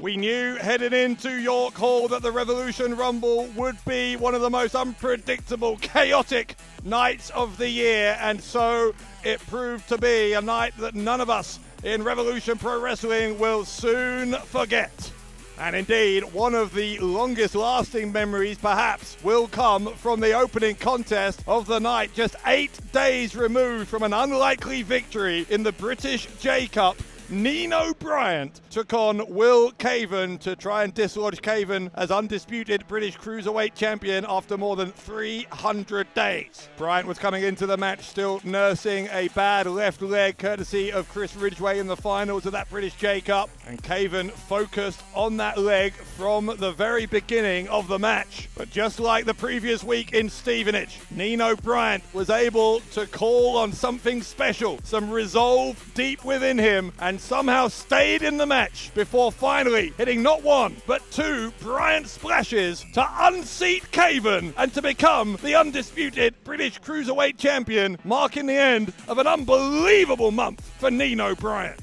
We knew heading into York Hall that the Revolution Rumble would be one of the most unpredictable, chaotic nights of the year, and so it proved to be a night that none of us in Revolution Pro Wrestling will soon forget. And indeed, one of the longest lasting memories perhaps will come from the opening contest of the night, just 8 days removed from an unlikely victory in the British J-Cup. Nino Bryant took on Will Caven to try and dislodge Caven as undisputed British Cruiserweight champion after more than 300 days. Bryant was coming into the match still nursing a bad left leg courtesy of Chris Ridgway in the finals of that British J-Cup, and Caven focused on that leg from the very beginning of the match. But just like the previous week in Stevenage, Nino Bryant was able to call on something special, some resolve deep within him, and somehow stayed in the match before finally hitting not one but two Bryant splashes to unseat Caven and to become the undisputed British Cruiserweight champion, marking the end of an unbelievable month for Nino Bryant.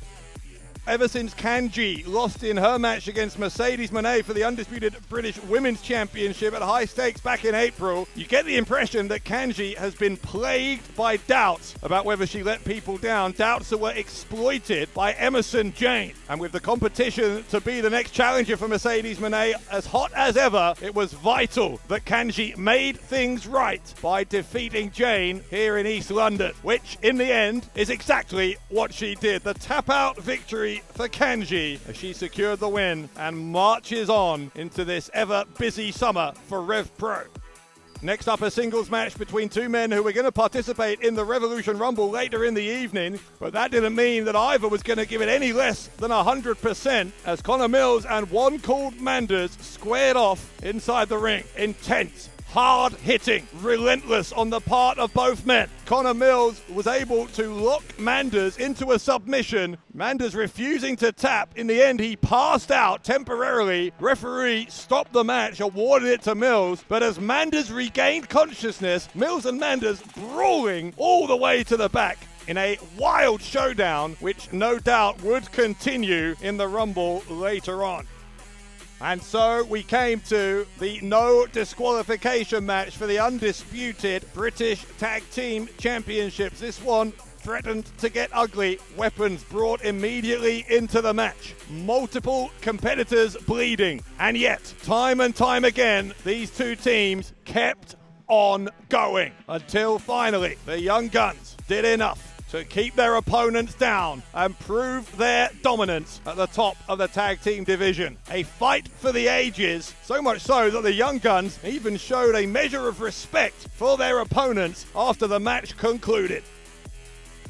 Ever since Kanji lost in her match against Mercedes Moné for the undisputed British Women's Championship at high stakes back in April, you get the impression that Kanji has been plagued by doubts about whether she let people down, doubts that were exploited by Emerson Jane. And with the competition to be the next challenger for Mercedes Moné as hot as ever, it was vital that Kanji made things right by defeating Jane here in East London, which in the end is exactly what she did. The tap-out victory for Kanji as she secured the win and marches on into this ever busy summer for RevPro. Next up, a singles match between two men who were going to participate in the Revolution Rumble later in the evening, but that didn't mean that either was going to give it any less than 100% as Connor Mills and one called Manders squared off inside the ring. Intense, hard-hitting, relentless on the part of both men. Connor Mills was able to lock Manders into a submission. Manders refusing to tap. In the end, he passed out temporarily. Referee stopped the match, awarded it to Mills. But as Manders regained consciousness, Mills and Manders brawling all the way to the back in a wild showdown, which no doubt would continue in the Rumble later on. And so we came to the no disqualification match for the undisputed British Tag Team Championships. This one threatened to get ugly. Weapons brought immediately into the match. Multiple competitors bleeding. And yet, time and time again, these two teams kept on going until finally the Young Guns did enough to keep their opponents down and prove their dominance at the top of the tag team division. A fight for the ages, so much so that the Young Guns even showed a measure of respect for their opponents after the match concluded.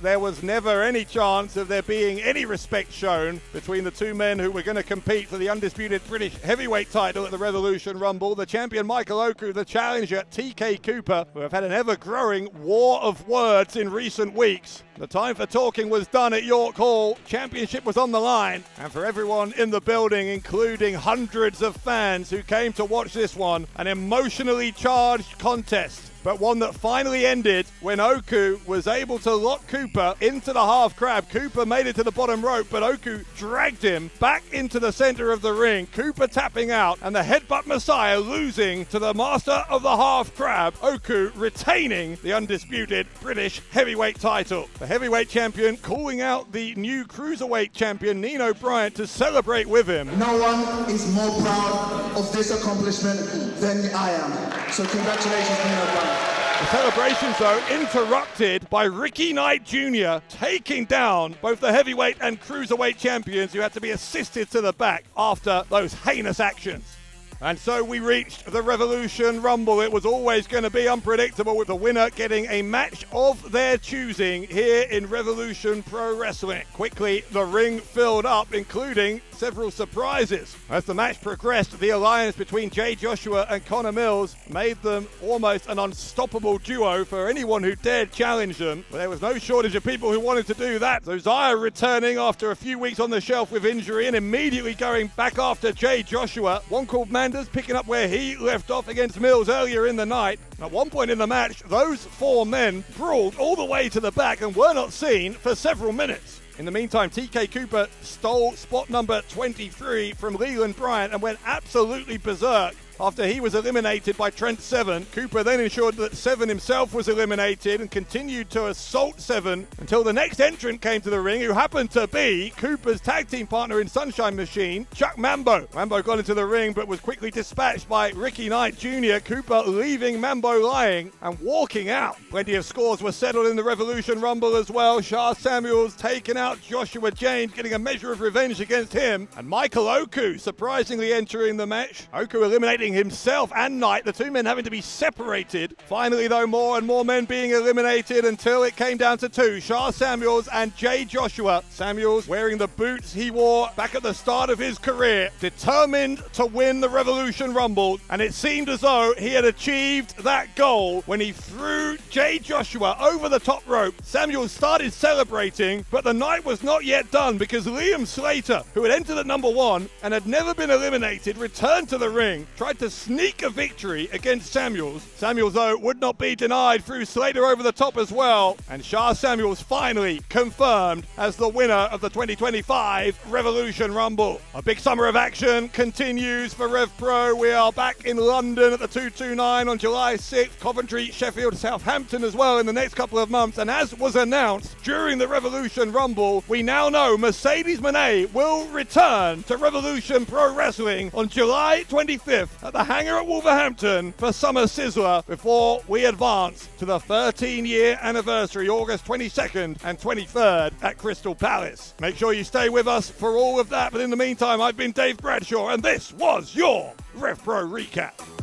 There was never any chance of there being any respect shown between the two men who were going to compete for the undisputed British heavyweight title at the Revolution Rumble. The champion Michael Oku, the challenger TK Cooper, who have had an ever-growing war of words in recent weeks. The time for talking was done at York Hall. Championship was on the line. And for everyone in the building, including hundreds of fans who came to watch this one, an emotionally charged contest. But one that finally ended when Oku was able to lock Cooper into the half crab. Cooper made it to the bottom rope, but Oku dragged him back into the center of the ring. Cooper tapping out, and the Headbutt Messiah losing to the master of the half crab. Oku retaining the undisputed British heavyweight title. The heavyweight champion calling out the new cruiserweight champion Nino Bryant to celebrate with him. No one is more proud of this accomplishment than I am. So congratulations, Nino Bryant. The celebrations, though, interrupted by Ricky Knight Jr. taking down both the heavyweight and cruiserweight champions who had to be assisted to the back after those heinous actions. And so we reached the Revolution Rumble. It was always going to be unpredictable, with the winner getting a match of their choosing here in Revolution Pro Wrestling. Quickly, the ring filled up, including several surprises. As the match progressed, the alliance between Jay Joshua and Connor Mills made them almost an unstoppable duo for anyone who dared challenge them. But there was no shortage of people who wanted to do that. Josiah returning after a few weeks on the shelf with injury and immediately going back after Jay Joshua. One called Manders picking up where he left off against Mills earlier in the night. At one point in the match, those four men brawled all the way to the back and were not seen for several minutes. In the meantime, TK Cooper stole spot number 23 from Leland Bryant and went absolutely berserk. After he was eliminated by Trent Seven, Cooper then ensured that Seven himself was eliminated and continued to assault Seven until the next entrant came to the ring, who happened to be Cooper's tag team partner in Sunshine Machine, Chuck Mambo. Mambo got into the ring but was quickly dispatched by Ricky Knight Jr., Cooper leaving Mambo lying and walking out. Plenty of scores were settled in the Revolution Rumble as well. Shah Samuels taking out Joshua James, getting a measure of revenge against him, and Michael Oku surprisingly entering the match. Oku eliminating himself and Knight, the two men having to be separated. Finally, though, more and more men being eliminated until it came down to two, Shah Samuels and Jay Joshua. Samuels wearing the boots he wore back at the start of his career, determined to win the Revolution Rumble, and it seemed as though he had achieved that goal when he threw Jay Joshua over the top rope. Samuels started celebrating, but the night was not yet done, because Liam Slater, who had entered at number 1 and had never been eliminated, returned to the ring, tried to sneak a victory against Samuels. Samuels, though, would not be denied, threw Slater over the top as well, and Shah Samuels finally confirmed as the winner of the 2025 Revolution Rumble. A big summer of action continues for RevPro. We are back in London at the 229 on July 6th, Coventry, Sheffield, Southampton as well in the next couple of months, and as was announced during the Revolution Rumble, we now know Mercedes Moné will return to Revolution Pro Wrestling on July 25th at the Hangar at Wolverhampton for Summer Sizzler, before we advance to the 13-year anniversary, August 22nd and 23rd at Crystal Palace. Make sure you stay with us for all of that, but in the meantime, I've been Dave Bradshaw, and this was your RevPro Recap.